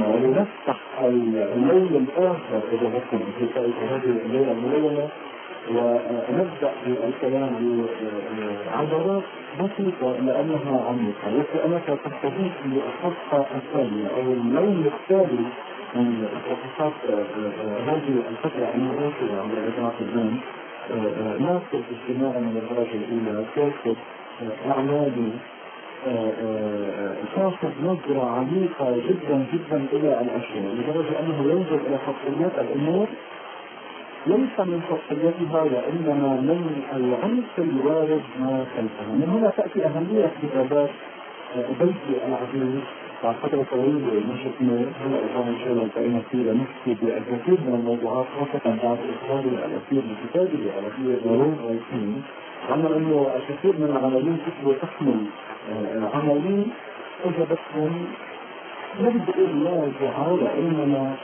ونفتح الليل الآخر إذا بدكم في هذه الليلة الملونة، ونبدأ بالكلام بعبارات بسيطة لأنها عميقة، وكأنك تستضيف للصفحة الثانية أو اللون الثاني من صفحات هذه الفترة المباشرة على إذاعة الزمن. ناخذ اجتماع من الدرجة الأولى، كاتب أعلامي، تاخذ نظرة عميقة جدا جدا إلى الأشياء لدرجة أنه ينظر إلى خطيات الأمور ليس من خطيتها وإنما من العمق الوارد ما خلفها. من هنا تأتي أهمية كتابات بيتي العزيز بعد فترة طويلة من شفنا. هلا إذا إن شاء الله التقينا فيه نحكي بالكثير من الموضوعات، خاصة بعد إخراجي الأخير من كتابي الأخير ضروري رايحين، عنا إنه الكثير من العناوين تحمل عناوين أجابتهم لا بدي أقول لا جهالة، إنما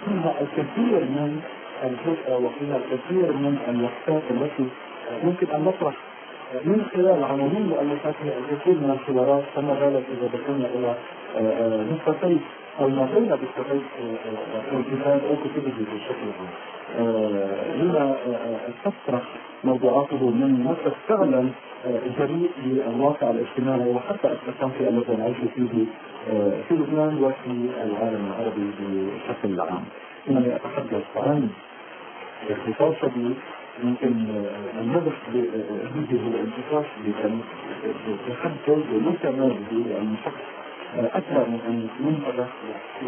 فيها الكثير من الجزء وفيها الكثير من اللفتات التي ممكن أن نطرح من خلال عناوين مؤلفاتها الكثير من الحوارات، فما بالك إذا دخلنا إلى نقطتي أو ما بين نقطتي الكتاب أو كتبه بشكل عام. هنا تطرح موضوعاته من مصدر فعلا جريء للواقع الاجتماعي وحتى التفاصيل التي نعيش فيه في لبنان وفي العالم العربي بشكل عام. إنني أتحدث عن اختصار شديد يمكن النظر به هو الانتقاش بحد ذاته متمازج، لأن شخص أكثر من أن ينتبه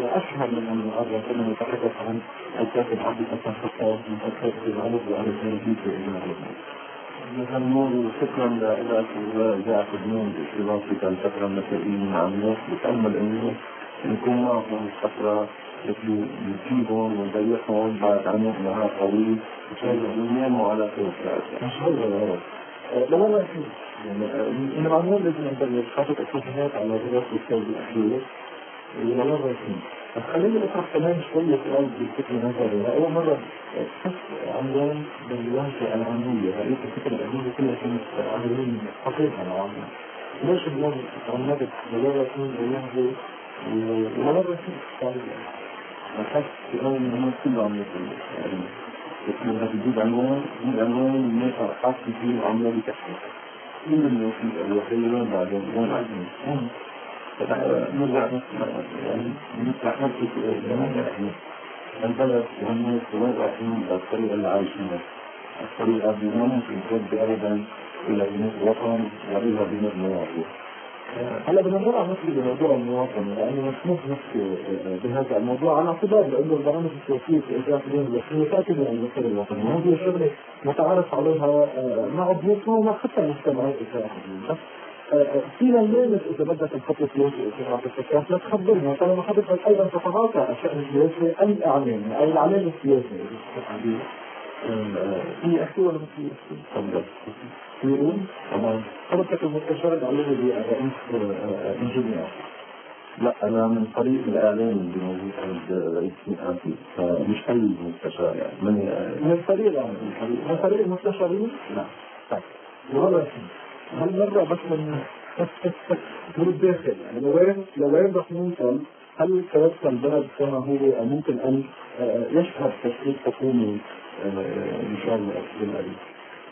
وأشهر من أن يعرف. أنه يتحدث عن الكاتب عبد الفتاح الخطاب من فترة العرب وعلى الجنوبية إلى العالم. نور شكرا لك وإذاعة اليوم باستضافتك الفترة المسائية من عميق. بتأمل إنه نكون معكم الفترة التي نجيبهم ونضيعهم بعد عنق نهار طويل إن شاء الله باليوم وعلى خير إن شاء الله يا رب. لو أنا يعني من العنوان لازم نبلش حاطط اكتشافات على دراسة الكتاب الأخير إلى مرة فيه. بس خليني أطرح كمان شوية سؤال بالفكر نظري. أول مرة شفت عنوان باللهجة العامية، هذه الفكرة العامية كلها كانت عنوان حقيقة نوعا ما. ليش اليوم عمدت بلغة باللهجة ومرة فيه أخذت سؤال من الناس كله عم يقول يعني لما تجيب عنوان الناس حاسة فيه عمالة تحكي من الوسيلة الوحيدة بعدين ما بعدين نرجع يعني نفتح نفس السؤال. البلد والناس وين رايحين بالطريقة اللي عايشينها؟ الطريقة دي ما ممكن تودي أبدا إلى بناء وطن وإلى بناء مواطن. هلا بدنا نرجع نحكي بموضوع المواطنة، لأنه مسموح نحكي بهذا الموضوع على اعتبار لأنه البرامج السياسية في إجراء اليوم الأخير تأكد عن المسار الوطني، وهذه شغلة متعارف عليها مع ضيوفنا ومع حتى المجتمعات إجراء اليوم. بس فينا نلامس إذا بدك الخط السياسي إجراء الفتاة لا تخبرنا، طالما حضرتك أيضا تتعاطى الشأن السياسي الإعلامي أو الإعلام السياسي في أحكي ولا في أحكي؟ تفضل. يقول طبعا حضرتك المستشار الإعلامي لرئيس إنجينير. لا أنا من طريق الإعلام اللي موجود عند رئيس الأنفي، فمش أي مستشار يعني من طريق الإعلام من طريق المستشارين؟ لا. طيب والله هل مرة بس من الداخل يعني لوين رح نوصل؟ هل سيبقى البلد كما هو ممكن أن يشهد تشكيل حكومي إن شاء الله بالقريب؟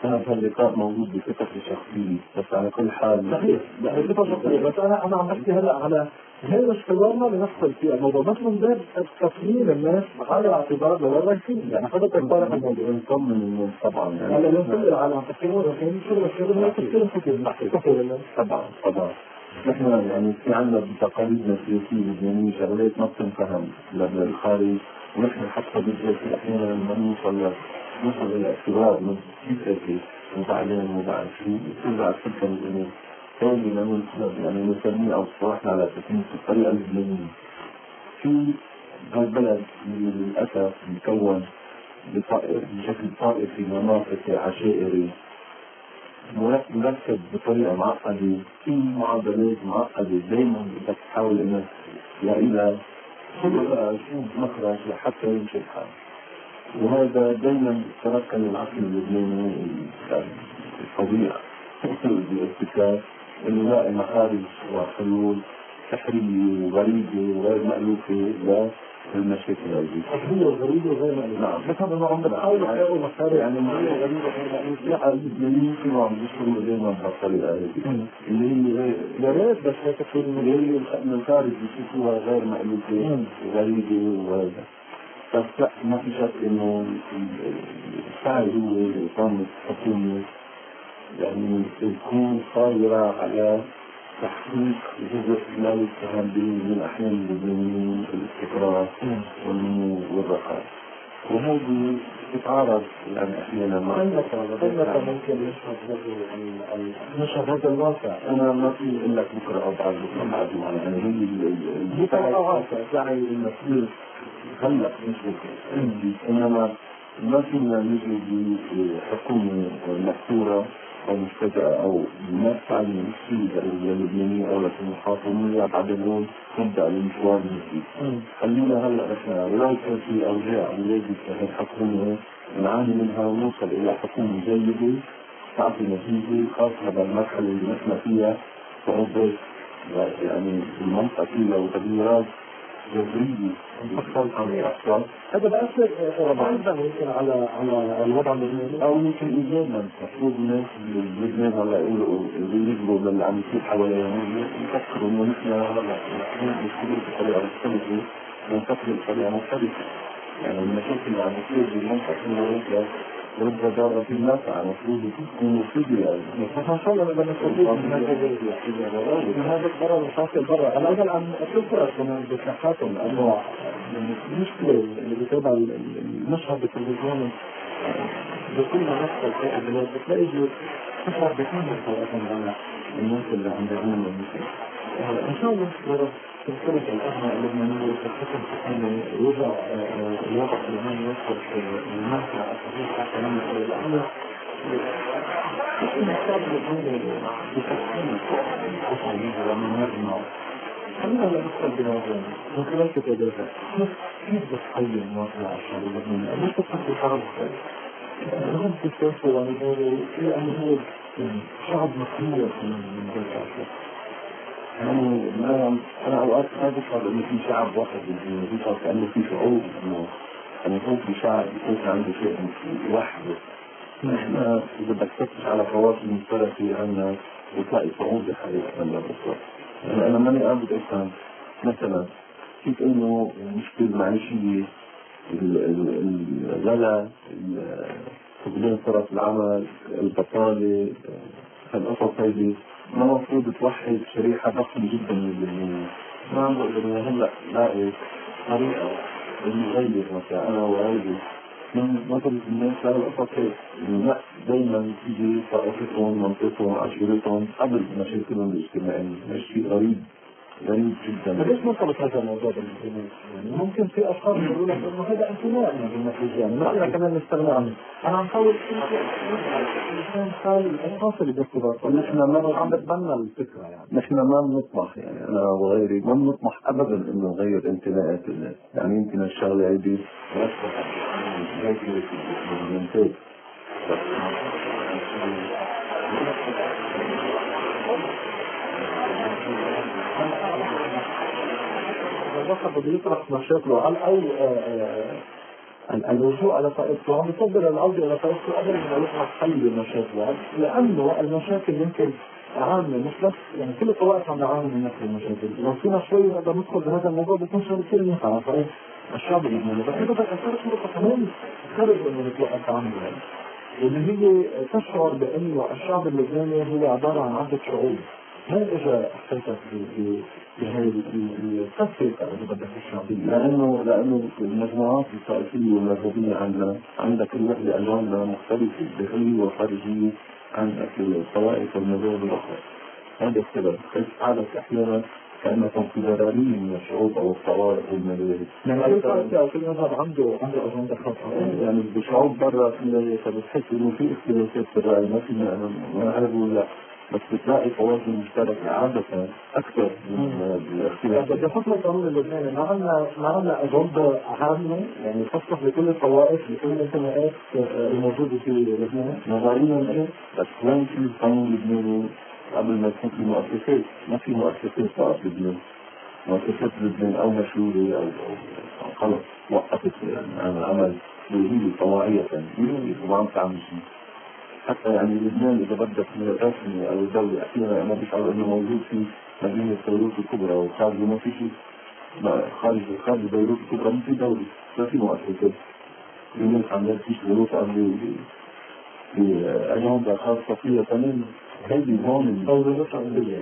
هذا اللقاء موجود بصفتي شخصية، بس على كل حال صحيح بصفة شخصية. بس أنا عم بحكي هلا على هذا حوارنا لنفصل في الموضوع، بس من باب تفهيم الناس على اعتبار لوين رايحين. يعني حضرتك طارح الموضوع نطمن الناس طبعا يعني هلا لو كل العالم تفكيرون رايحين شغل هي تفكير حكي طبعا نحن يعني في عندنا بتقاليدنا السياسية اللبنانية شغلات ما بتنفهم للخارج، ونحن حتى بالذات أحيانا لما نوصل إلى اعتبار من كيف هيك وبعدين شو ترجع الفكرة الأمور ثاني يعني نسميه أو صراحنا على تسمية الطريقة اللبنانية. في هالبلد للأسف مكون بشكل طائفي مناطقي عشائري مركب بطريقة معقدة، في معادلات معقدة دائما بدك تحاول انك تلاقي لها شو مخرج لحتى يمشي الحال. وهذا دائما تركن العقل اللبناني الفظيع بالابتكار انه يلاقي مخارج وحلول سحرية وغريبة وغير مألوفة للمشاكل هذه. هي غريبة وغير مألوفة. نعم. بس هذا عم بتحاول تلاقوا مخارج يعني هي غريبة وغير مألوفة. اللي يمكن عم يشتغلوا دائما بهالطريقة هذه اللي هي يا ريت بس هيك تكون اللي هي من الخارج بيشوفوها غير مألوفة وغريبة وهذا. بس لا ما في شك انه السعي هو إقامة حكومة يعني تكون قادرة على تحقيق جزء لا يتهم به من أحيان اللبنانيين الاستقرار والنمو والرخاء. وهذه تتعارض يعني أحيانا مع ممكن نشهد هذا الواقع. أنا ما في أقول لك بكرة أو بعد بكرة بعد يعني هي السعي المسؤول هلا مش بكرة إنما ما فينا نجي بحكومة مكسورة أو مشتجعة أو ما تفعل شيء للبنانيين أو للمحافظين بعدين نقول نبدأ المشوار من جديد. خلينا هلا إحنا ولو كان في أوجاع ولازم هي الحكومة نعاني منها ونوصل إلى حكومة جيدة تعطي نتيجة خاصة بالمرحلة اللي نحن فيها صعوبة يعني المنطقة فيها وتغييرات جذرية هذا بأثر بعيدا يمكن على الوضع اللبناني أو يمكن إيجابا. المفروض الناس بلبنان هلا يقولوا يجبروا للي عم يصير حواليهم يفكروا إنه نحن هلا نشتغل بطريقة مختلفة ونفكر بطريقة مختلفة. يعني المشاكل اللي عم تصير بالمنطقة كلها رد دارة في النافع المفروض تكون مفيدة يعني. إن شاء الله بدنا نستفيد من هذا الضرر الحاصل برا. أنا أيضا عم أشوف كمان بصحاتهم لأنه المشكلة اللي بتابع المشهد التلفزيوني بكل ما نحصل في البلاد بتلاقي تشعر بكامل حياتهم على الناس اللي عندهم المشكلة. إن شاء الله تنطلق الأزمة اللبنانية وتتحكم حكومة يوضع الوضع اللبناني يصبح المنفعة الصحيحة كمان لأنه الشعب اللبناني بتحكيم الأسرة ومن يرمى. خلينا لا ندخل بموضوعنا من خلال كتاباتك كيف بتقيم واقع الشعب اللبناني؟ ليش تفكر الحرب الغد السياسي والنضالي لأنه هو شعب مخير من ذلك الأشياء. يعني أنا أوقات ما بشعر إنه في شعب واحد بالدنيا، بشعر كأنه في شعوب إنه يعني يكون في شعب يكون عنده شيء وحده. إحنا إذا بدك تفتش على فواصل مشتركة عنا بتلاقي صعوبة حقيقة بالضبط. يعني أنا ماني قادر أفهم مثلا كيف إنه المشكلة المعيشية الغلا فقدان فرص العمل البطالة هالقصص هذه ما المفروض توحد شريحة ضخمة جدا من اللبنانيين. ما عم بقدر هلا لاقي طريقة نغير مثلا أنا وغيري من نظرة الناس لهالقصص هيك. لا دايما تيجي طائفتهم منطقتهم عشيرتهم قبل مشاكلهم الاجتماعية. شيء غريب جدا. ليش مرتبط هذا الموضوع بالانتماء؟ يعني ممكن في اشخاص يقولوا لك انه هذا انتماء بالنتيجه، ما فينا كمان نستغنى عنه. انا عم حاول مثال الاشخاص اللي باختبار، نحن ما عم بتبنى الفكره يعني. نحن ما بنطمح يعني انا وغيري ما بنطمح ابدا انه نغير انتماءات الناس. يعني يمكن الشغله هذه هيك الانتاج الواحد بده يطرح مشاكله على او الوصول على طائفته، عم يفضل العودة إلى طائفته قبل ما يطرح حل لمشاكله، لأنه المشاكل يمكن عامة مش بس يعني كل الطوائف عم تعاني من نفس المشاكل. لو فينا شوي نقدر ندخل بهذا الموضوع بيكون شغل كثير منفع على طريق الشعب اللبناني، بس إذا بدك أشارك نقطة كمان خارج إنه نتوقف عنها، واللي هي تشعر بأنه الشعب اللبناني هو عبارة عن عدة شعوب. هل إجا إحساسك بهذه التفرقة إذا بدك الشعبية؟ لأنه المجموعات الطائفية والمذهبية عندك كل وحدة ألوانها مختلفة داخلية وخارجية عندك الطوائف والمذاهب الأخرى. هذا السبب حيث حالك أحيانا كأنكم فيدراليين من الشعوب أو الطوائف والمذاهب. يعني كل طائفة أو كل مذهب عنده أجندة خاصة. يعني بشعوب برا فيها فبتحس إنه في اختلافات في الرأي، ما فينا أنا أعرف ولا بس بتلاقي فواصل مشتركة عادة أكثر من الاختلاف. بدي أحط القانون اللبناني ما عندنا أجندة عامة يعني تصلح لكل الطوائف لكل الانتماءات الموجودة في لبنان. نظريا إيه بس وين في القانون اللبناني قبل ما يكون في مؤسسات؟ ما في مؤسسات صارت لبنان. مؤسسات لبنان أو مشهورة أو خلص وقفت عن العمل وهي طواعية وما عم تعمل شيء. حتى يعني لبنان إذا بدك رسمي أو دولي أحيانا أنا بشعر إنه موجود في مدينة بيروت الكبرى وخارج ما في شيء. خارج بيروت الكبرى ما في دولة، ما في مؤسسات. في ناس عم تشتغلوا في أجندة خاصة فيها تماما. هذه هون الدولة مش عملية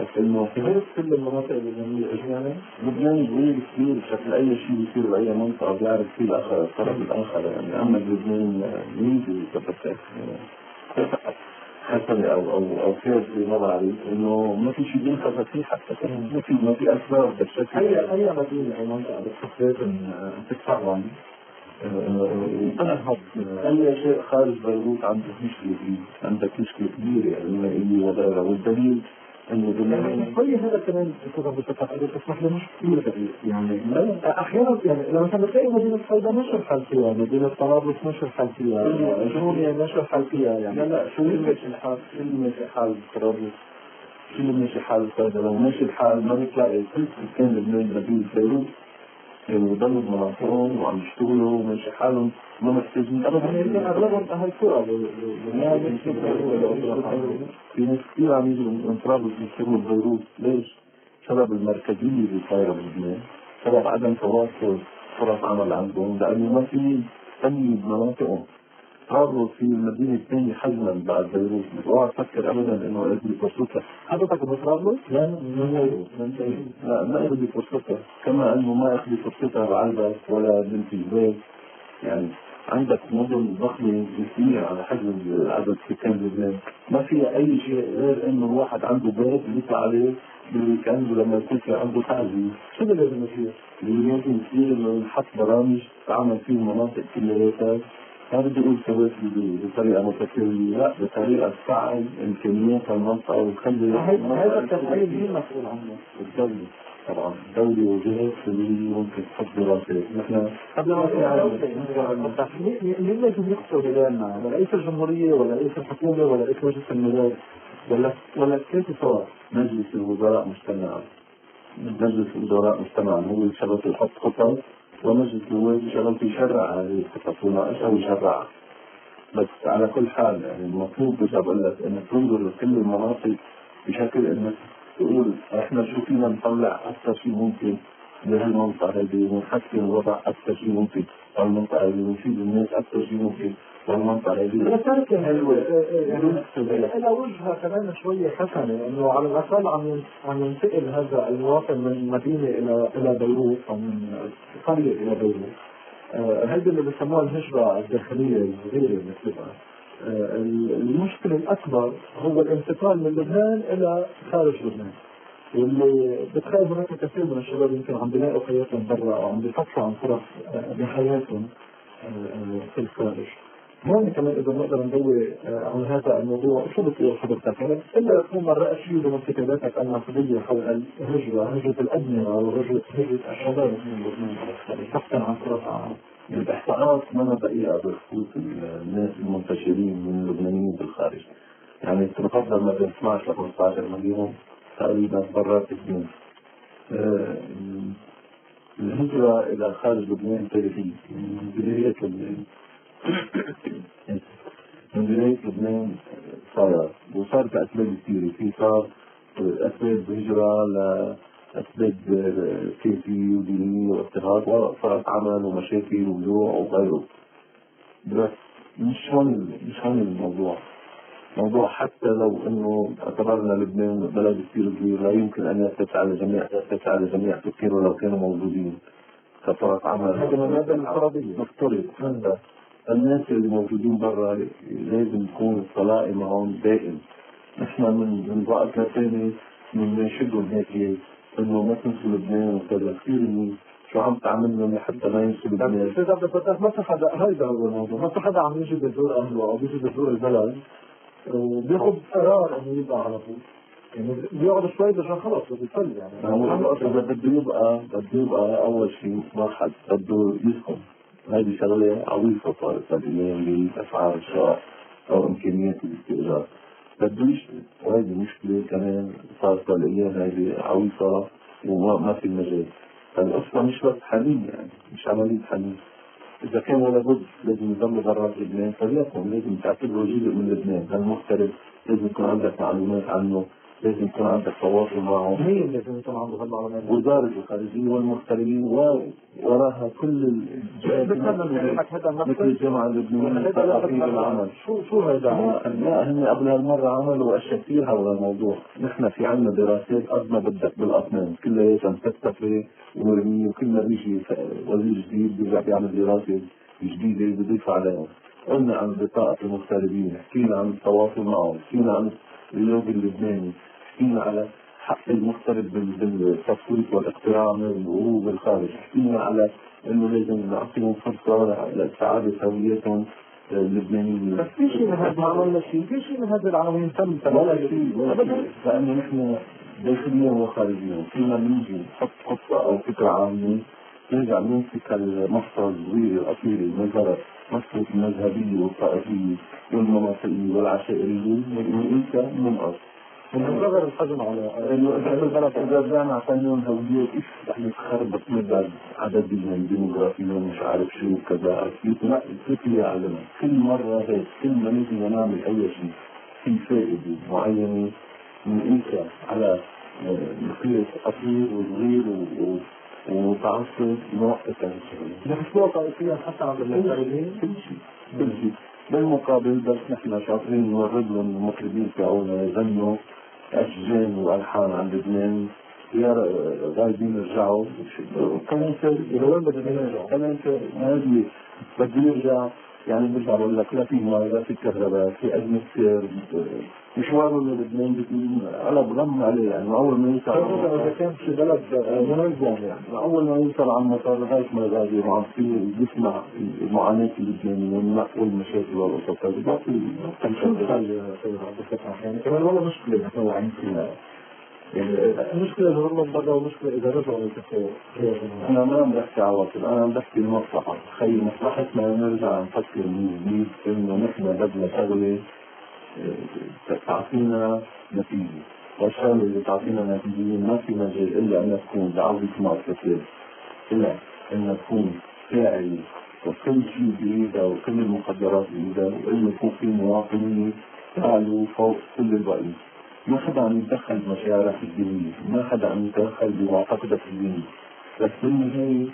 بس إنه غير كل المناطق اللبنانية أجمعنا. لبنان صغير كثير بشكل أي شيء بيصير بأي منطقة بيعرف فيه الطرف الآخر يعني. أما لبنان مين بيتبتك حسن أو كيف ما بعرف إنه ما في شيء بينخفض فيه حتى ما في أسباب بالشكل. أي مدينة أو منطقة بتخفف إن تتفرع أي شيء خارج بيروت عندك مشكلة فيه، عندك مشكلة كبيرة يعني المائية وغيرها. والدليل إنه بالنسبة طيب هذا كمان بتقدر بتتفق إذا تسمح لي مش كثير دقيق يعني أحيانا يعني لما مثلا بتلاقي مدينة صيدا مش الحال فيها، مدينة طرابلس مش الحال فيها، جونيا مش الحال فيها يعني. لا شو اللي ماشي الحال؟ شو اللي ماشي حال طرابلس؟ شو اللي ماشي حال صيدا؟ لو ماشي الحال ما بتلاقي كل سكان لبنان مدينة بيروت وضلوا بمناطقهم وعم يشتغلوا وماشي حالهم ما محتاجين ابدا. يعني اغلبهم اهل قرى. في ناس كثير عم يجوا من طرابلس يشتغلوا ببيروت. ليش؟ سبب المركزية اللي صايرة بلبنان، سبب عدم تواصل فرص عمل عندهم لانه ما في تنمية بمناطقهم. طرابلس في المدينة الثانية حجما بعد بيروت. اوعى تفكر ابدا انه قبل فرصتها. حضرتك بطرابلس؟ لا ما قبل فرصتها، كما انه ما اخذ فرصتها بعلبك ولا بنت البيت. يعني عندك مدن ضخمة كثير على حجم عدد سكان لبنان، ما فيها أي شيء غير إنه الواحد عنده بيت بيطلع عليه كأنه لما يكون في عنده تعزية. شو اللي لازم يصير؟ اللي لازم يصير إنه نحط برامج تعمل فيه المناطق كلها هيك. ما بدي أقول توافي بطريقة متكاملة، لا بطريقة تفعل إمكانيات المنطقة وتخلي هذا التفعيل مين مسؤول عنه؟ الدولة. طبعا الدولة وجهات اللي ممكن تحط دراسات. نحن قبل ما مين لازم يخطر بلادنا؟ رئيس الجمهورية ولا رئيس الحكومة ولا رئيس مجلس النواب ولا كيف سواء؟ مجلس الوزراء مجتمعا. مجلس الوزراء مجتمعا هو اللي شغل في يحط خطط، ومجلس النواب شغل في يشرع هذه الخطط ويناقشها ويشرعها. بس على كل حال يعني المفروض بدي اقول لك انك تنظر لكل المناطق بشكل انك تقول احنا شو فينا نطلع اكثر شيء ممكن لهالمنطقه هذه ونحسن الوضع اكثر شيء ممكن والمنطقه هذه ونفيد الناس اكثر شيء ممكن والمنطقه هذه. إلى وجهة كمان شوية حسنة إنه على الأقل عم ينتقل هذا المواطن من مدينة إلى بيروت أو من قرية إلى بيروت. هذا اللي بسموها الهجرة الداخلية الصغيرة اللي بتبقى. المشكلة الأكبر هو الانتقال من لبنان إلى خارج لبنان، واللي بتخيل هناك كثير من الشباب يمكن عم بيلاقوا حياتهم برا أو عم بيفتحوا عن فرص بحياتهم في الخارج. هون كمان إذا نقدر ندور عن هذا الموضوع شو بتقول حضرتك؟ إلا يكون مرات شيء من كتاباتك النقدية حول هجرة الأبناء أو هجرة الشباب من لبنان بحثا عن فرص عمل. الإحصاءات ما دقيقة بخصوص الناس المنتشرين من اللبنانيين بالخارج. يعني تفضل ما بين 12 ل 15 مليون تقريبا برات لبنان. الهجرة إلى خارج لبنان تاريخية من بداية لبنان. من بداية لبنان صار بأسباب كثيرة. في صار أسباب هجرة لأسباب سياسية ودينية واضطهاد وفرص عمل ومشاكل وجوع وغيره. بس مش هون الموضوع. موضوع حتى لو انه اعتبرنا لبنان بلد كثير كبير لا يمكن ان يتسع على جميع سكانه لو كانوا موجودين كفرص عمل. هذا المبادئ الفرضية نفترض حتى الناس اللي موجودين برا لازم يكون الطلاق معهم دائم. نحن من وقت لثاني بنشدهم هيك انه ما تنسوا لبنان وكذا. كثير شو عم تعملنا حتى ما ينسوا لبنان. إذا بدك ما في حدا، هيدا هو الموضوع، ما في حدا عم يجي بيزور أهله أو بيجي بيزور البلد وبياخذ قرار إنه يبقى على طول. يعني بيقعد شوي عشان خلص بده يصلي يعني. إذا بده يبقى أول شيء واحد بده يسكن. هذه شغلة عويصة صارت اليوم بأسعار الشقق أو إمكانيات الاستئجار. بده يشتغل، وهذه مشكلة كمان صارت الأيام هذه عويصة وما في مجال. فالقصة مش بس حنين، يعني مش عملية حنين. إذا كان ولا بد لازم يضل برا لبنان فليكن، لازم تعتبره جزء من لبنان، هالمغترب لازم يكون عندك معلومات عنه، لازم يكون عندك تواصل معه. مين لازم يكون عنده هالمعلومات؟ وزارة الخارجية والمغتربين ووراها كل الجهات مثل الجامعة اللبنانية للثقافية والعمل. شو هذا؟ لا هن قبل هالمرة عملوا أشياء كثير حول الموضوع. نحن في عنا دراسات قد ما بدك بالأطنان كلها مكثفة ومرمية، وكل ما بيجي وزير جديد بيرجع بيعمل دراسة جديدة بيضيف عليها. قلنا عن بطاقة المغتربين، حكينا عن التواصل معهم، حكينا عن اللوبي اللبناني، حكينا على حق المغترب بالتصويت والاقتراع من الغروب بالخارج، حكينا على انه لازم نعطيهم فرصه لسعاده هويتهم اللبنانيه. بس في شيء من هذا ما عملنا شيء، في شيء من هذه العناوين تم ولا شيء لانه نحن داخليا وخارجيا فينا نيجي نحط خطه او فكره عامه نرجع نمسك المصدر الصغير الاصيل المجرد مصدر المذهبيه والطائفيه والمناطقيه والعشائريه وننسى منقص. ونصغر الحجم على انه البلد اذا رجعنا اعطيناهم هويه ايش رح نتخربط مدى عددهم ديموغرافيهم مش عارف شو كذا، لا الفكر يعلمنا كل مره هيك، كل ما نجي نعمل اي شيء في فائده معينه نقيسها على مقياس قصير وصغير ومتعصب نوقف هالشغله. بحسبوها طائفيا حتى عند المغتربين كل شيء بالمقابل بس نحن شاطرين نورد لهم المطربين تاعونا يغنوا أشجان وألحان عن لبنان يا غايبين يرجعوا كمان وين بدهم يرجعوا؟ كمان هذه بده يرجع، يعني برجع بقول لك لا في مي لا في كهرباء في أزمة سير مشواره للبنان قلب غم عليه، يعني أول ما يوصل إذا كان في بلد منظم، يعني أول ما يوصل على المطار لغاية ما يغادر وعم يسمع المعاناة اللبنانية والمشاكل والقصص هذه بطل شو الحل سيد عبد الفتاح؟ يعني كمان والله مشكلة نحن فيها، يعني المشكلة إذا ضلوا برا ومشكلة إذا رجعوا للكفاية. أنا ما عم بحكي عواطف، أنا عم بحكي المصلحة، خلي مصلحتنا نرجع نفكر من جديد إنه نحن بدنا شغلة تعطينا نتيجة، والشغلة اللي تعطينا نتيجة ما في مجال إلا أن تكون بعوضة معرفتين، إلا أن تكون فاعلة وكل شيء بإيدها وكل المقدرات بإيدها، وإنه يكون في مواطنين تعلو فوق كل الباقي. ما حدا عم يتدخل بمشاعرك الدينية، ما حدا عم يتدخل بمعتقدك الديني، بس بالنهاية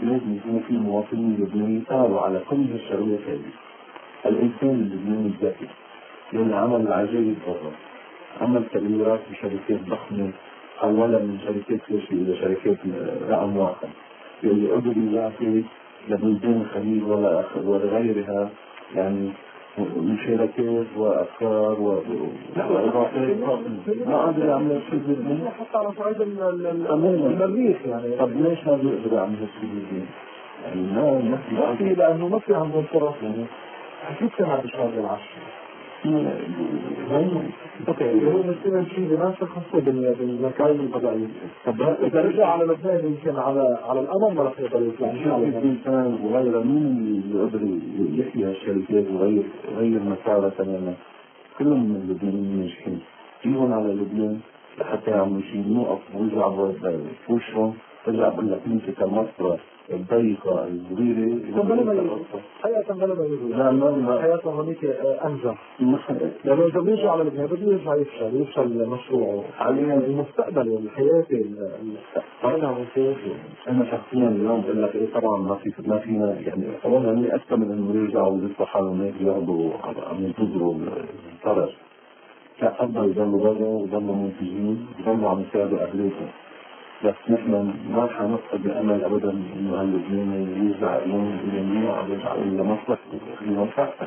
لازم يكون في مواطنين لبنانيين تعالوا على كل هالشغلات هذه. الإنسان اللبناني الذكي اللي عمل العجائب برا، عمل تغييرات بشركات ضخمة حولها من شركات فاشلة إلى شركات رقم واحد، اللي قدر يعطي لبلدان الخليج ولغيرها يعني مشاركات وافكار واضافات ما قادر يعمل شيء بالدين حتى على صعيد المريخ يعني. طب ليش ما بيقدر يعمل شيء بالدين؟ يعني ما في، لانه ما في عندهم فرص. يعني حكيت كمان بشهر العشر اوكي هو مثلا شيء بنفس خاصه بالمكان الفضائي. طب اذا رجع على لبنان يمكن على الامم ولا في يقدر يطلع شو في انسان وغير مين اللي قدر يحيي هالشركات وغير مسارها تماما؟ كلهم من اللبنانيين ناجحين يجون على لبنان لحتى يعملوا شيء نوقف ويرجعوا بوشهم. برجع بقول لك نمسك المسطره الضيقه الصغيره حياة بلا ما يقول لا ما حياة هونيك انجح. لانه اذا بيرجع على لبنان بده يرجع يفشل مشروعه حاليا المستقبل والحياه انا شخصيا اليوم بقول لك ايه طبعا ما فينا يعني اولا اني اكثر من انه يرجعوا ويدفعوا حالهم هيك ياخذوا عم ينتظروا الفرج. لا افضل يضلوا برا ويضلوا منتجين يضلوا عم يساعدوا اهليهم. بس نحن ما حنفقد الامل ابدا انه هاللبناني يرجع اليوم اليمين عم يرجع الى مصلحته لمصلحته.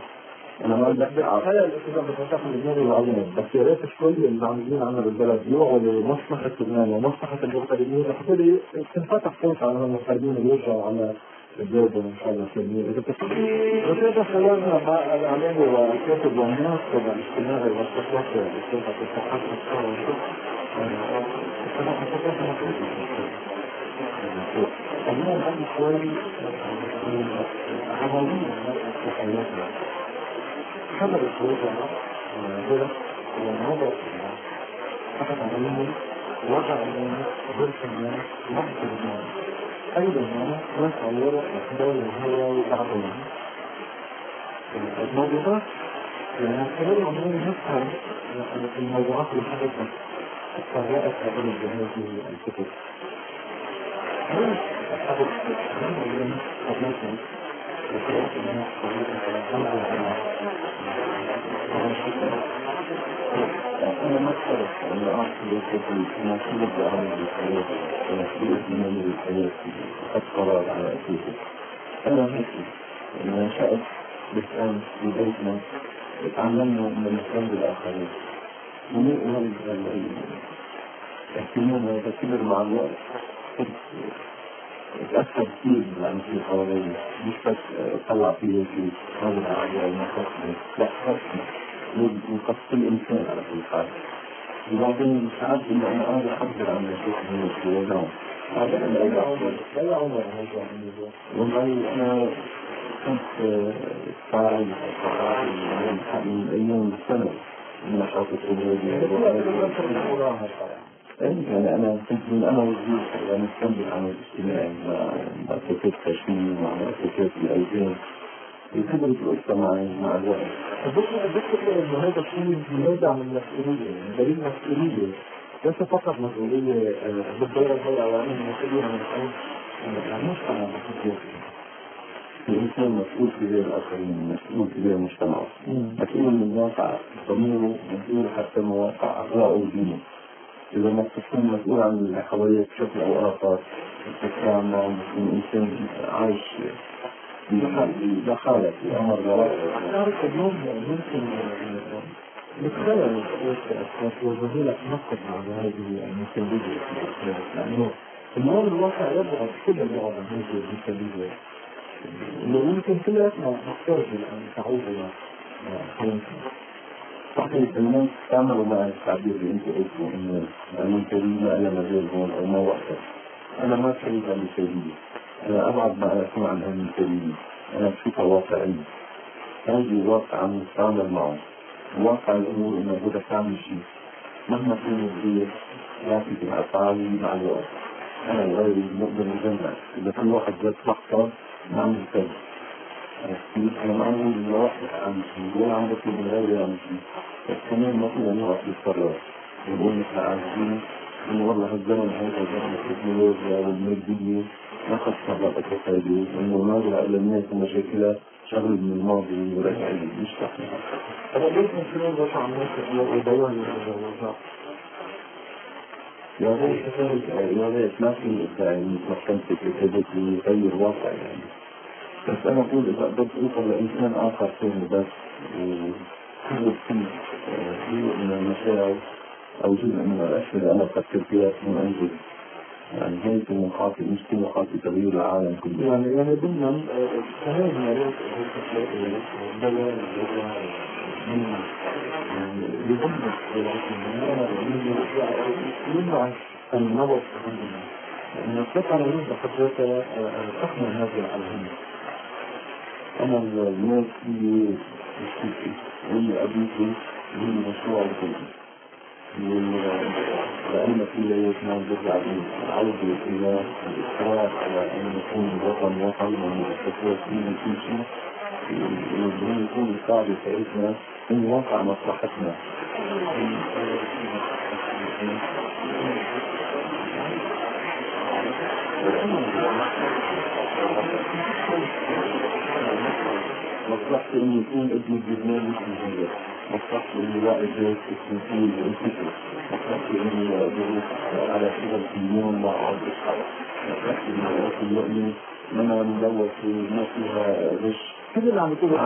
انا ما بدي احكي هاي الاتفاق بفتح اللبناني العظيم، بس يا ريت شوي اللي عاملين عنا بالبلد يوعوا لمصلحه لبنان ومصلحه المغتربين لحتى تنفتح فرصه على المغتربين اللي يرجعوا على بلادهم ان شاء الله سلمين. اذا بتتابع خلالنا مع الاعلامي والكاتب والناقد الاجتماعي والصحافي بصفه الصحافه الصحافه اليوم عندي شوي عناوين في حياتنا. حضر الشروط هنا ووضع فقط عليهم وضع الناس ظرف الناس مصدر الناس أيضا نصور أخبار الهوى وبعضهم الموضوعات يعني خلال العمرين نفهم الموضوعات اللي حدثت فرأت هذه هذه الكتب هل أحدث من قبلتهم وقرأت الناس أنا ما أعرف أن أعطي الكتب مناسبة عمل الحياة ونسبة من الحياة أثر على أساسه. أنا مثلي أن نشأت بالآن في بيتنا تعلمنا من الإسلام بالآخرين ونقل اهتمامنا وتكبر مع الوقت اتأثر كثير بالعمل في حوالينا مش بس طلع فيه في هذا العالم المخصص لا خصنا وقص الإنسان على كل حال وبعدين ساعات إن أنا أقدر أعبر عن الشيخ من الوزارة هذا لا عمر هذا الموضوع والله أنا كنت فاعل من أيام السنة من نشاط السعودية يعني أنا كنت من أنا وزير يعني أستمر عن الاجتماعي مع مؤسسات تشميل ومع مؤسسات الأيدين وكبرت القصة مع الوقت. الدكتور إنه هذا الشيء يرجع من مسؤولية، دليل مسؤولية ليس فقط مسؤولية بالدورة الهيئة وعليه مسؤولية من المجتمع بحد الإنسان مسؤول تجاه الآخرين، مسؤول تجاه المجتمع، مسؤول من واقع ضميره، مسؤول حتى من واقع أخلاقه ودينه. إذا ما تكون مسؤول عن اللي حواليك بشكل أو آخر، تتعامل مع إنسان عايش بحالة في أمر غير. أعرف اليوم ممكن نتخيل وجهوا لك نقد على هذه المثالية لأنه اليوم الواقع يبغض كل بعض هذه المثالية اللي ممكن كلنا نحتاج أن تعود إلى حياتنا. صحيح الناس تعملوا مع التعبير اللي انت قلته انه المثالية ما لها مجال هون او ما وقتها. انا ما شايف المثالية، انا ابعد ما اكون عن المثالية، انا بشوفها واقعية. هذه واقع عم نتعامل معه، واقع الامور انه بدك تعمل شيء مهما كان كبير يعطيك الافعال مع الوقت. انا وغيري نقدر نجمع اذا كل واحد ذات لحظة نعمل كذا. أنا ما أقول إن واحد عم شيء ولا عم بطلب من غيري عم شيء، بس كمان ما فينا نقف نتفرج ونقول نحن عاجزين إنه والله هالزمن هذا زمن التكنولوجيا والمادية ما خص صعب اقتصادي إنه ناظر إلى الناس ومشاكلها شغل من الماضي ورجعي مش صحيح. أنا ليش ممكن نرجع عن نفسي ويدورني الرجاء؟ يا ريت ما في إبداعي مستمسك بكذا يغير واقع يعني. بس أنا أقول إذا قدرت أوصل لإنسان آخر ثاني بس وكل فيه جزء من المشاعر أو جزء من الأشياء اللي أنا بفكر فيها تكون أنجز. يعني هي طموحاتي مش طموحاتي تغيير العالم كله. يعني ضمن كمان يا ريت بيان بضمن يمنع النظر أن القطعة يريد حضرتك تحمل هذه العلم. أنا الناس اللي بشتكي واللي قبلتي هي مشروع الكلي لأن في ليتنا برجع العودة إلى الإصرار على أن يكون وطن ومؤسسات فيه كل شيء وبدون يكون القاعدة بتاعتنا إن واقع مصلحتنا. مصلحتي إنه يكون ابن الجبنان مش مجيب، مصلحتي إنه واحد جاي التنسيل والانتفل، مصلحتي إنه يدرس على شغل في اليوم مع عرض الحرب، مصلحتي إنه أكل لقمة منها ملوثة ما فيها غش. كل اللي عم يقوله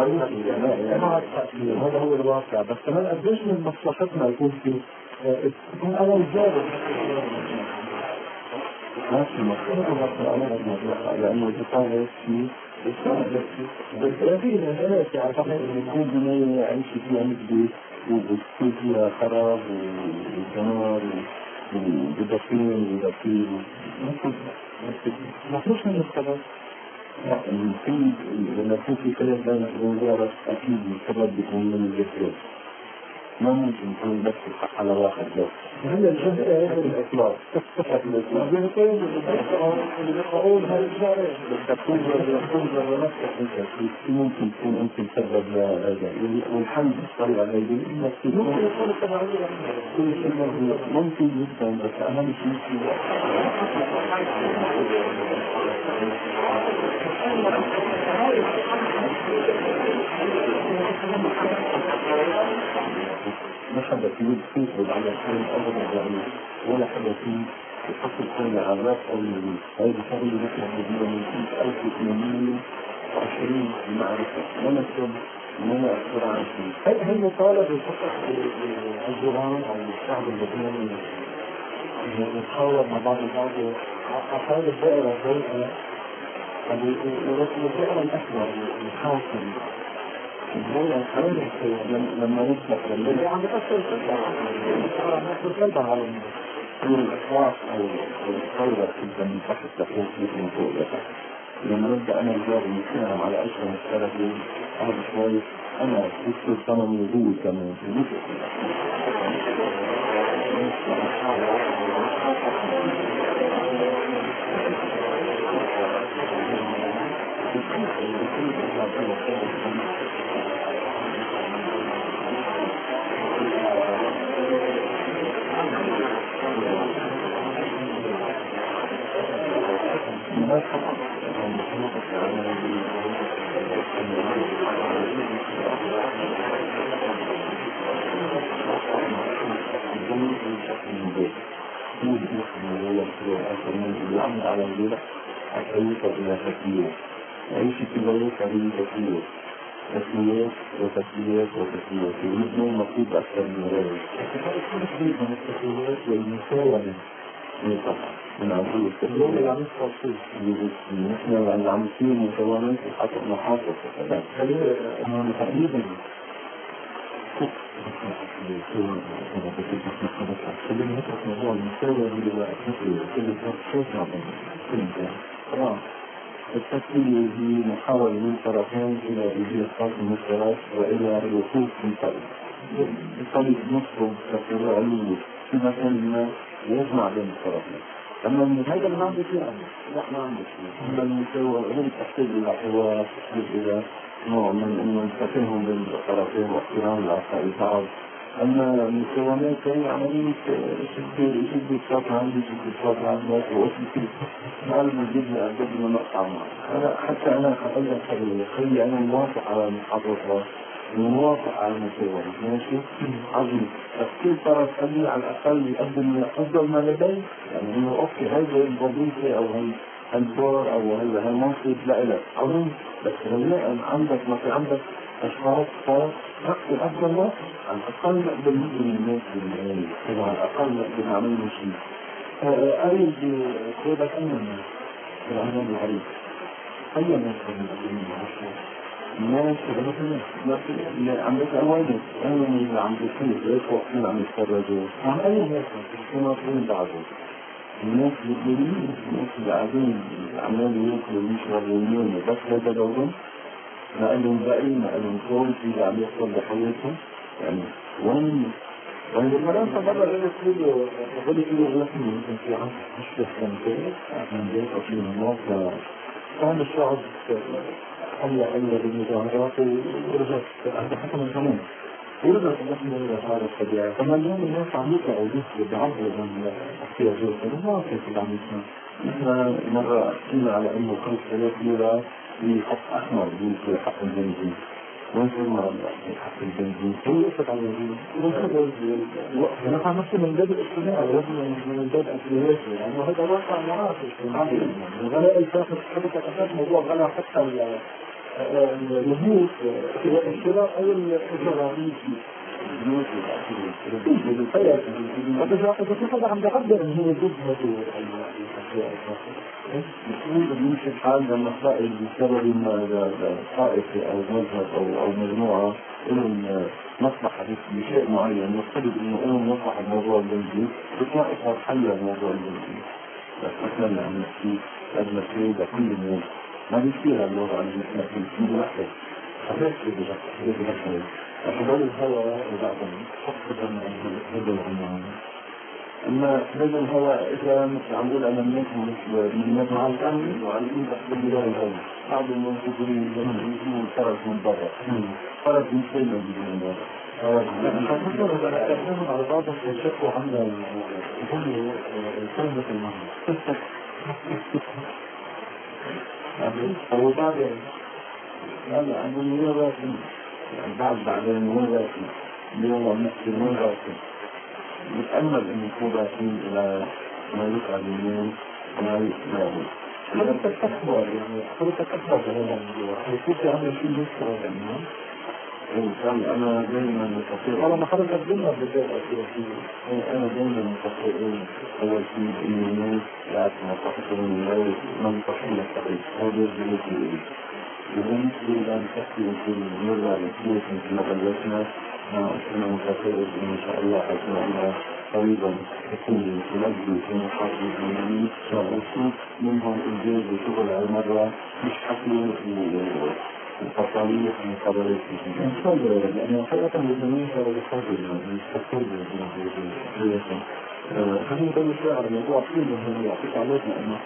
هذا هو الواقع، بس كمان قديش من مصلحتنا يكون في تكون أنا الجابر ما في مصلحة لأنه يتطور شيء بس هذه الهلاك أعتقد إن يكون بناية يعيش فيها مجدي وبتكون فيها خراب ودمار ودفين ودفين ما فيش من السبب. لما يكون في خلاف بين الوزارة أكيد السبب بيكون من الجسد. ما ممكن يكون بس الحق على واحد بس. هلا الجزء هذا الإطلاق بيقرؤون هذه الشعر بدك تنظر لنفسك أنت كيف ممكن تكون أنت مسبب لهذا والحل بالطريقة هذه إنك ممكن يكون التبعية كل شيء ممكن جدا بس أهم شيء ما حدا فيه يفرض على شيء أبدا يعني ولا حدا فيه يحط الكل على الراس أو هاي الشغلة نحن بدنا من 1820 المعرفة ولا شيء ولا أكثر عن شيء. هل مطالب فقط بالجيران أو الشعب اللبناني يتحاور مع بعض البعض أفراد الدائرة الضيقة والدائرة الأكبر الحاكم لما نفتح اللي عم بتأثر سلبا على الإخلاص أو الثورة جدا من تحت تحت من فوق لتحت. لما نبدأ أنا الجاري نساهم على أشهر مشتركة هذا شوي أنا أكثر ثمن وجود كمان العمل على البيع حتى يوصل إلى تسلية يعيش في البيت هذه تسلية تسليات وتسليات وتسليات يريدون مطلوب أكثر من ذلك من التسليات والمساومة من عملية التسلية اللي عم يصل فيه نحن اللي عم نصير مساومات حتى محاصر تقريبا خلينا نترك موضوع المساواة اللي هو كل شيء التسلية هي محاولة من طرفين إلى إيجاد خط مشترك وإلى الوصول في طريق نصب تسلية علمية في مكان ما يجمع بين الطرفين. أما هذا اللي ما عندي فيه لا ما عندي شيء. أما المساواة هي تحتاج إلى حوار، تحتاج إلى نوع من إنه التفاهم بين الطرفين واحترام الآخر البعض. أما المساومات هي عملية شد الصوت عندي شد الصوت عندك وأشد معلم جدا قبل ما نقطع معه. حتى أنا أقول لك خلي أنا موافق على المحافظة موافق على المساومة ماشي عظيم بس كل طرف خلي على الأقل يقدم أفضل ما لديه يعني إنه أوكي هذا الوظيفة أو الدور أو هذا المنصب لإلك عظيم بس لو عندك ما في عندك أشخاص صار نقصد أفضل ما على الأقل نقدر نقدم الناس بالمعين على الأقل نقدر نعمل شيء أريد كودك أمنا في العنوان العريض أي ناس من الناس مثلا عم بتأواني أنا اللي عم بصير ليش واقفين عم يتفرجوا عن أي ناس كنا واقفين بعضهم الناس اللي قاعدين عمالين ياكلوا ويشربوا ويناموا بس هذا دورهم ما لهم بقي ما لهم شغل في اللي عم يحصل بحياتهم يعني وين بالمناسبة مرة قلت له رسمي يمكن في عام 10 سنتين من بيت أو شيء من الناس كان الشعب حل بالمظاهرات ورجعت حتى من زمان ورجعت نحن إلى هذا الطبيعة فما اليوم الناس عم يطلعوا بيعبروا عن احتياجاتهم ما كيف اللي عم يسمع نحن مرة حكينا على إنه 5000 ليرة في خط أحمر في حق البنزين وين صرنا حق البنزين؟ هو يقصد على البنزين نحن نفسه من باب الاجتماعي من باب السياسي لأنه هذا واقع معاصر الغلاء الفاخر حدث أساس موضوع غلاء حتى النفوس سواء الشراء أو الإجارة إذا في حدا عم بيعبر إن هو ضد هذه الأشياء بيمشي الحال لما صائد بسبب طائفة أو مذهب أو مجموعة لهم مصلحة بشيء معين يفترض إنه لهم مصلحة بموضوع البنزين بتوقف حل موضوع البنزين بس مثلا عم نحكي أجل شيء لكل الناس ما بيصير الوضع اللي نحكي فيه لوحده صحيح بدي أحضر الهواء وبعدين خفضا هذا العنوان. أما هذا الهواء إذا مثل عم بقول أنا من مع الأمن وعلى الإيد أحضر لي الهواء بعض المنتظرين يجون خرج من برا خرج من سينا من برا أنا على بعضهم يشكوا عن كلمة المهنة. هو بعدين لا أقول وين راسي بعدين وين راسي اليوم نحكي وين راسي نتأمل أن يكون راسين إلى ما يفعل اليوم وما يفعل حضرتك تكبر يعني حضرتك تكبر هذا الموضوع يكون في عمل شيء يذكره يعني أنا دائما متفائل طالما حضرتك ضمن الرجال أنا دائما متفائل أول شيء إنه الناس لا تنصحهم من منطقة التقييد هذا بالنسبة لي بالنسبة إلى نحكي يمكن نرجع لكيف مثل ما بلشنا أنا متفائل إن شاء الله حيكون قريبا يكون تنجي في محافظة المدينة ونشوف منهم إنجاز وشغل على مرة مش حكي التصاريح من قبل إن شاء الله لأنه حقيقة الجميع هو الحاضر يعني يستقر بالجمهورية. خلينا نقول شوي على موضوع كثير مهم يعطيك علينا أنه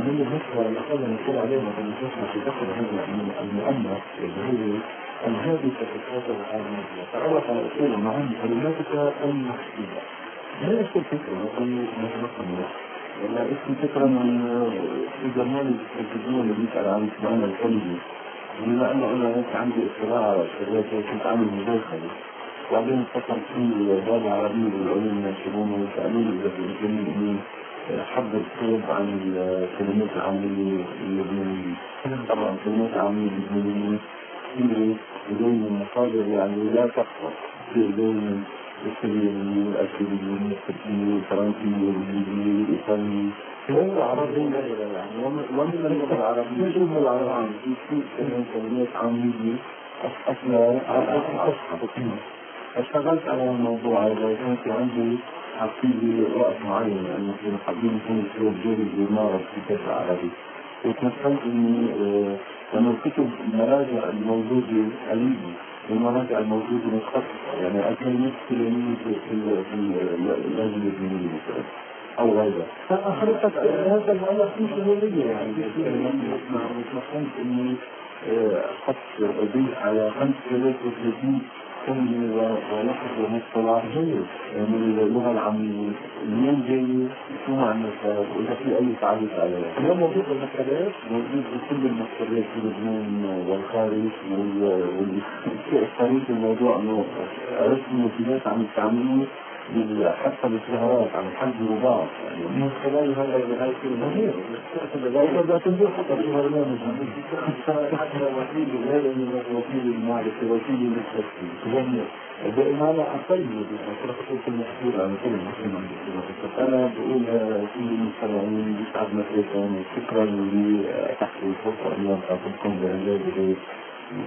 من المشكلة اللي أخذنا نقول عليها في المجلس في دخل هذا المؤمن اللي هو الهادفة في الفترة العالمية تعرف على أصول المعاني كلماتك المحسوبة. ما اسم الفكرة التي نتمكن ولا اسم فكرة من الجمال التلفزيون اللي يسأل عن معنى الكلمة. بما أنه أنا عندي اطلاع شغلات كنت عامل مداخلة وبعدين اتصل في الدولة العربية والعلوم الناشئون وسألوني إذا بإمكاني إني أحضر كتاب عن الكلمات العامية اللبنانية. طبعا الكلمات العامية اللبنانية هي بدون مصادر يعني لا تخفى في دائما السريانية والأسرية والتركية والفرنسية والإنجليزية والإيطالية هو العربية يعني ومن اللغة العربية يجب العربية في كلمات عامية أصلا اشتغلت على الموضوع هذا كان في عندي عقيدة وقت معين لأنه كنا حابين نكون في جوري بالمعرض في كتاب العربي وتمثلت إني لما الكتب المراجع الموجودة قليلة والمراجع الموجودة متخصصة يعني الكلمات الكلامية في اللهجة اللبنانية مثلا أو غيرها. حضرتك هذا المؤلف فيه شمولية يعني وتمثلت إني قد أضيف على 35 كلمة ولفظ ومصطلح من اللغة العامية اليوم جاي شو معنى وإذا في أي تعريف عليها. اليوم موجود بالمكتبات موجود بكل المكتبات في لبنان والخارج والشيء الموضوع إنه عرفت المنتجات عم يستعملوه حتى بالسهرات عم يحذروا بعض يعني من خلال هذا الهيئة المهير إذا تنزل حتى في برنامج حتى وسيلة غير من وسيلة المعرفة وسيلة للتفكير دائما أنا أقل من في المحصول على كل مسلم أنا بقول كل المستمعين يسعد مساكم شكرا لتحت الفرصة أن أعطيكم بهذا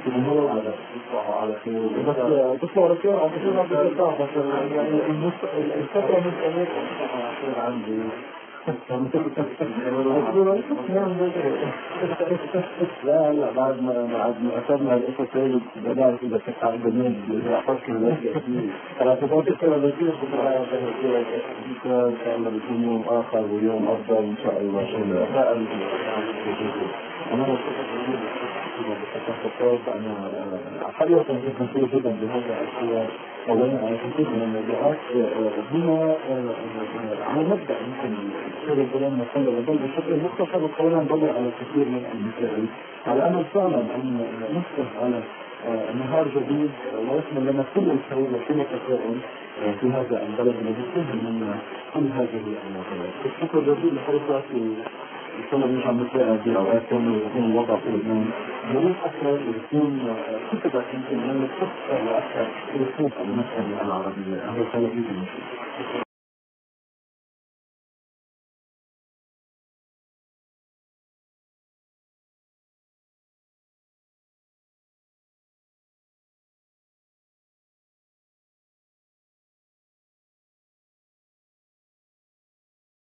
الجمهور على تصبحوا على خير بس تصبحوا على خير عم تصير عندي ارتاح بس يعني الفترة من أمريكا على خير عندي لا لا بعد ما أخذنا القصة هذه بدأت إذا كنت على البرنامج إذا أحسن الأشياء فيه ثلاثة كثيرة بكثير إن شاء الله بيكون يوم آخر ويوم أفضل إن شاء الله أنا حقيقة كنت كثير جدا بهذا الشيء أولا على كثير من الموضوعات بما على مبدأ يمكن سير الكلام نتكلم بل بشكل مختصر وقولا نضيع على كثير من المسائل على أمل فعلا أن نفتح على نهار جديد ويشمل لنا كل الخير وكل التفاؤل في هذا البلد الذي فيه من كل هذه المواضيع. الشكر جزيلا لحضرتك إن شاء الله نرجع نتلاقى في أوقات ثانية ويكون الوضع في لبنان مريح أكثر ويكون كتبت يمكن من الصفة وأكثر في الصوت المسألة العربية. هذا خير جدا.